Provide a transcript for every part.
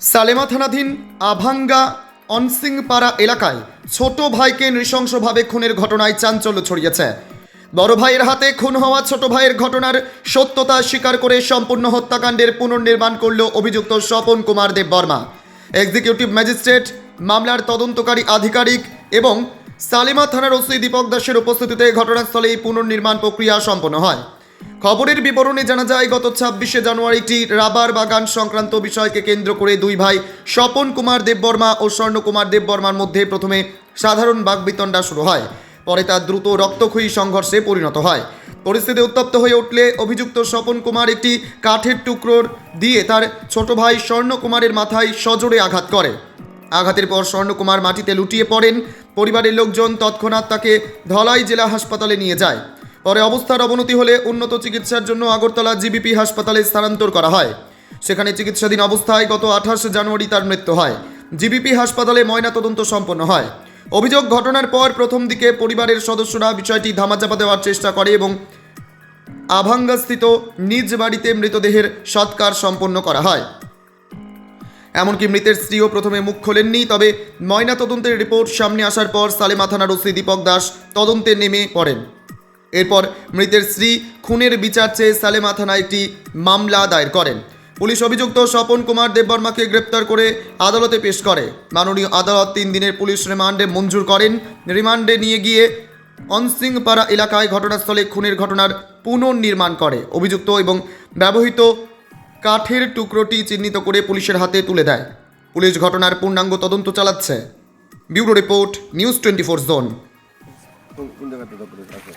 সালেমা থানাধীন আভাঙ্গা অনসিংপাড়া এলাকায় ছোট ভাইকে নৃশংসভাবে খুনের ঘটনায় চাঞ্চল্য ছড়িয়েছে। বড় ভাইয়ের হাতে খুন হওয়া ছোট ভাইয়ের ঘটনার সত্যতা স্বীকার করে সম্পূর্ণ হত্যাকাণ্ডের পুনর্নির্মাণ করল অভিযুক্ত স্বপন কুমার দেববর্মা। এক্সিকিউটিভ ম্যাজিস্ট্রেট, মামলার তদন্তকারী আধিকারিক এবং সালেমা থানার ওসি দীপক দাসের উপস্থিতিতে ঘটনাস্থলে এই পুনর্নির্মাণ প্রক্রিয়া সম্পন্ন হয়। খবরের বিবরণে জানা যায়, গত 26শে জানুয়ারি একটি রাবার বাগান সংক্রান্ত বিষয়কে কেন্দ্র করে দুই ভাই স্বপন কুমার দেববর্মা ও স্বর্ণ কুমার দেববর্মার মধ্যে প্রথমে সাধারণ বাকবিতণ্ডা শুরু হয়, পরে তা দ্রুত রক্তক্ষয়ী সংঘর্ষে পরিণত হয়। পরিস্থিতি উত্তপ্ত হয়ে উঠলে অভিযুক্ত স্বপন কুমার একটি কাঠের টুকরোর দিয়ে তার ছোট ভাই স্বর্ণ কুমারের মাথায় সজোরে আঘাত করে। আঘাতের পর স্বর্ণ কুমার মাটিতে লুটিয়ে পড়েন। পরিবারের লোকজন তৎক্ষণাৎ তাকে ধলাই জেলা হাসপাতালে নিয়ে যায়। পরে অবস্থার অবনতি হলে উন্নত চিকিৎসার জন্য আগরতলা জিবিপি হাসপাতালে স্থানান্তর করা হয়। সেখানে চিকিৎসাধীন অবস্থায় গত 28 জানুয়ারি তার মৃত্যু হয়। জিবিপি হাসপাতালে ময়নাতদন্ত সম্পন্ন হয়। অভিযোগ, ঘটনার পর প্রথম দিকে পরিবারের সদস্যরা বিষয়টি ধামাচাপা দেওয়ার চেষ্টা করে এবং আভাঙ্গাস্থিত নিজ বাড়িতে মৃতদেহের সৎকার সম্পন্ন করা হয়। এমনকি মৃতের স্ত্রীও প্রথমে মুখ খোলেননি। তবে ময়নাতদন্তের রিপোর্ট সামনে আসার পর সালেমা থানার ওসি দীপক দাস তদন্তে নেমে পড়েন। এরপর মৃতের স্ত্রী খুনের বিচার চেয়ে সালেমা থানায় একটি মামলা দায়ের করেন। পুলিশ অভিযুক্ত স্বপন কুমার দেববর্মাকে গ্রেপ্তার করে আদালতে পেশ করে। মাননীয় আদালত 3 দিনের পুলিশ রিমান্ডে মঞ্জুর করেন। রিমান্ডে নিয়ে গিয়ে অনসিংপাড়া এলাকায় ঘটনাস্থলে খুনের ঘটনার পুনর্নির্মাণ করে। অভিযুক্ত এবং ব্যবহৃত কাঠের টুকরোটি চিহ্নিত করে পুলিশের হাতে তুলে দেয়। পুলিশ ঘটনার পূর্ণাঙ্গ তদন্ত চালাচ্ছে। Bureau report, news 24 zone. কোন জায়গাতে তারপরে আছে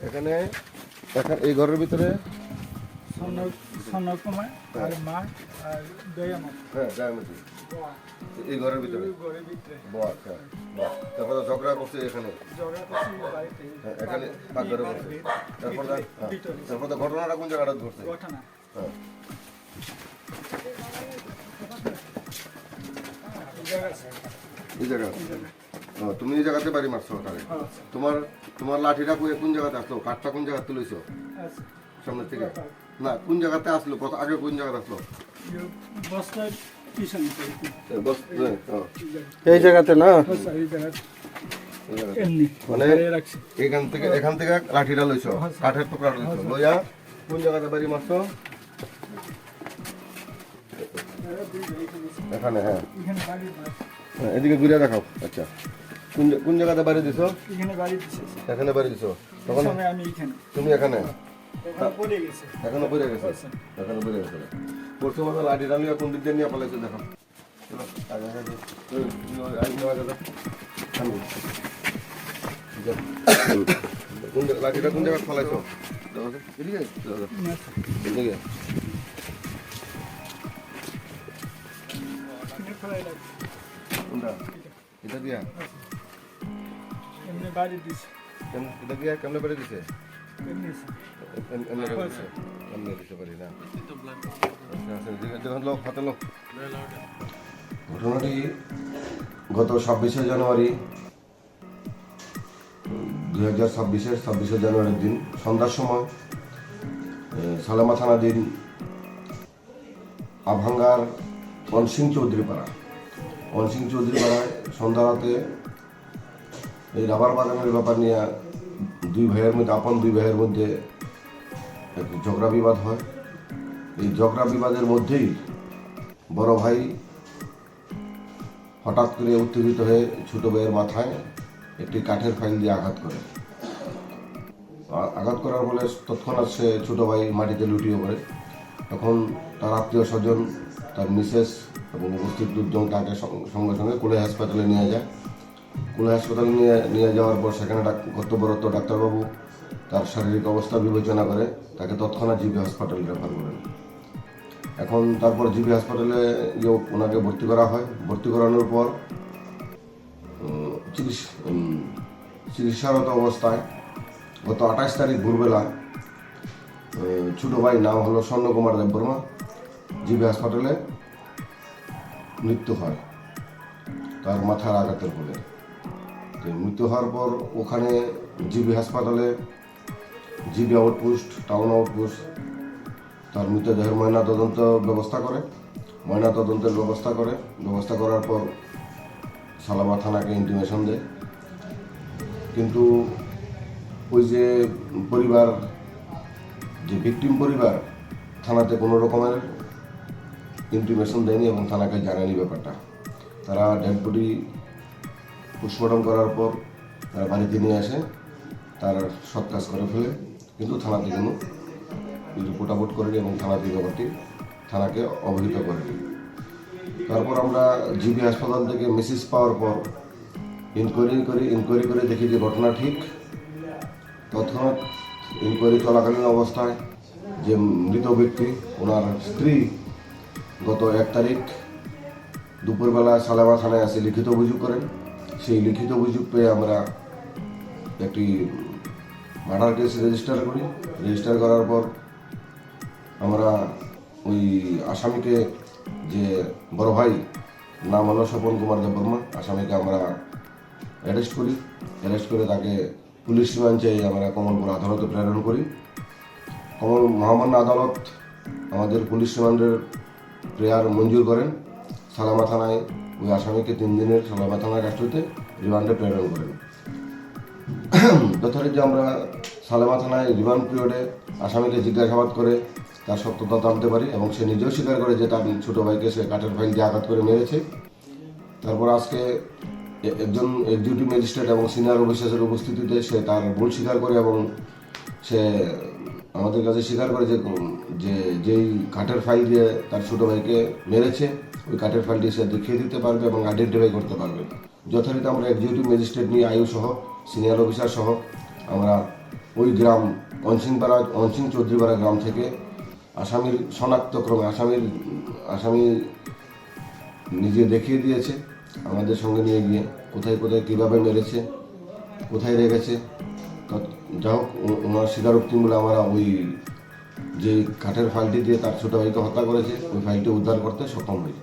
এখানে এই ঘরের ভিতরে কুমার আর মা আর দয়ামা। হ্যাঁ দয়ামতি এই ঘরের ভিতরে বস। হ্যাঁ তারপরে ঝগড়া করছে এখানে এখানে পাক ঘরে বসে। তারপরে ঘটনাটা কোন জায়গাটা ঘটছে? হ্যাঁ এই জায়গা। তুমি এই জায়গাতে বাড়ি মারছো তাহলে? তোমার লাঠিটা কোন জায়গাতে আসলো? কাঠটা কোন জায়গাতে তুলেছো? সামনের থেকে না, কোন জায়গাতে আসলো? কত আগে কোন জায়গাতে আসলো? এই জায়গাতে না, মানে এখান থেকে লাঠিটা লইছো, কাঠের টুকরা লইছো, লইয়া কোন জায়গাতে বাড়ি মারছো? এখানে। হ্যাঁ এদিকে ঘুরে দেখাও। আচ্ছা, কোন জায়গাতে বাড়ি দিছো? এখানে বাড়ি দিছো। তখন তুমি এখানে এখনো পড়ে গেছে। পরশু মানে লাঠিটা নিয়ে কোন দিক দিয়ে নিয়ে পালাইছো দেখো। লাঠিটা কোন জায়গায় ফলাইছো? এটা দিয়া এটা দিয়া কেমনে বাড়ি দিছে? ঘটনাটি গত 26শে জানুয়ারি 2026 জানুয়ারির দিন সন্ধ্যার সময় সালেমা থানাধীন আভাঙ্গার অনসিং চৌধুরীপাড়ায় সন্ধ্যা রাতে এই রাবার বাগানের ব্যাপার নিয়ে দুই ভাইয়ের মধ্যে একটি ঝগড়া বিবাদ হয়। এই ঝগড়া বিবাদের মধ্যেই বড় ভাই হঠাৎ করে উত্তেজিত হয়ে ছোট ভাইয়ের মাথায় একটি কাঠের ফাইল দিয়ে আঘাত করার ফলে তৎক্ষণাৎ সে ছোট ভাই মাটিতে লুটিয়ে পড়ে। তখন তার আত্মীয় স্বজন, তার মিসেস এবং উপস্থিত লোকজন তাকে সঙ্গে সঙ্গে কুলে হাসপাতালে নিয়ে যায়। কুলে হাসপাতালে নিয়ে যাওয়ার পর সেখানে কর্তব্যরত ডাক্তারবাবু তার শারীরিক অবস্থা বিবেচনা করে তাকে তৎক্ষণাৎ জিবি হাসপাতালে রেফার করেন। এখন তারপর জিবি হাসপাতালে গিয়ে ওনাকে ভর্তি করা হয়। ভর্তি করানোর পর চিকিৎসারত অবস্থায় গত 28 তারিখ ভোরবেলা ছোট ভাই, নাম হলো স্বর্ণ কুমার দেববর্মা, জিবি হাসপাতালে মৃত্যু হয় তার মাথার আঘাতের ফলে। তো মৃত্যু হওয়ার পর ওখানে জিবি হাসপাতালে জিবি আউটপোস্ট, টাউন আউটপোস্ট তার মৃতদেহের ময়নাতদন্ত ব্যবস্থা করে, ময়নাতদন্তের ব্যবস্থা করার পর সালামা থানাকে ইন্টিমেশন দেয়। কিন্তু ওই যে পরিবার, যে ভিকটিম পরিবার, থানাতে কোনো রকমের ইন্টিমেশন দেয়নি এবং থানাকে জানায়নি ব্যাপারটা। তারা ডেড বডি পোস্টমর্টম করার পর তারা বাড়িতে নিয়ে আসে, তার সৎ কাজ করে ফেলে, কিন্তু থানাতে কোনো রিপোর্ট আউট করেনি এবং থানাতে ব্যাপারটি থানাকে অবহিত করেনি। তারপর আমরা জিবি হাসপাতাল থেকে মেসেজ পাওয়ার পর ইনকোয়ারি করে দেখি যে ঘটনা ঠিক। তৎক্ষণাৎ ইনকোয়ারি চলাকালীন অবস্থায় যে মৃত ব্যক্তি, ওনার স্ত্রী গত 1 তারিখ দুপুরবেলা সালামা থানায় এসে লিখিত অভিযোগ করেন। সেই লিখিত অভিযোগ পেয়ে আমরা একটি মার্ডার কেস রেজিস্টার করার পর আমরা ওই আসামিকে, যে বড় ভাই নাম হলো স্বপন কুমার দেববর্মা, আসামিকে আমরা অ্যারেস্ট করে তাকে পুলিশ রিমান্ড চেয়ে আমরা কমলপুর আদালতে প্রেরণ করি। মহামান্য আদালত আমাদের পুলিশ রিমান্ডের প্রেয়ার মঞ্জুর করেন। সালামা থানায় ওই আসামিকে 3 দিনের সালামা থানার কাস্টডিতে রিমান্ডে প্রেরণ করেন। যথারীতি আমরা সালামা থানায় রিমান্ড পিরিয়ডে আসামিকে জিজ্ঞাসাবাদ করে তার সত্যতা জানতে পারি এবং সে নিজেও স্বীকার করে যে তার ছোটো ভাইকে সে কাঠের ফাইল দিয়ে আঘাত করে মেরেছে। তারপর আজকে একজন এক্সিকিউটিভ ম্যাজিস্ট্রেট এবং সিনিয়র অফিসারের উপস্থিতিতে সে তার ভুল স্বীকার করে এবং সে আমাদের কাছে স্বীকার করে যে যেই কাঠের ফাইল দিয়ে তার ছোটো ভাইকে মেরেছে, ওই কাঠের ফাইলটি সে দেখিয়ে দিতে পারবে এবং আইডেন্টিফাই করতে পারবে। যথারীতি আমরা এক্সিকিউটিভ ম্যাজিস্ট্রেট নিয়ে আয়ু সহ সিনিয়র অফিসার সহ আমরা ওই গ্রাম অনসিং চৌধুরীপাড়া গ্রাম থেকে আসামির শনাক্তক্রমে আসামি নিজে দেখিয়ে দিয়েছে, আমাদের সঙ্গে নিয়ে গিয়ে কোথায় কীভাবে মেরেছে, কোথায় রেখেছে। যা হোক, ওনার স্বীকারোক্তি বলে আমরা ওই যে কাঠের ফাইলটি দিয়ে তার ছোটো ভাইকে হত্যা করেছে, ওই ফাইলটি উদ্ধার করতে সক্ষম হয়েছে।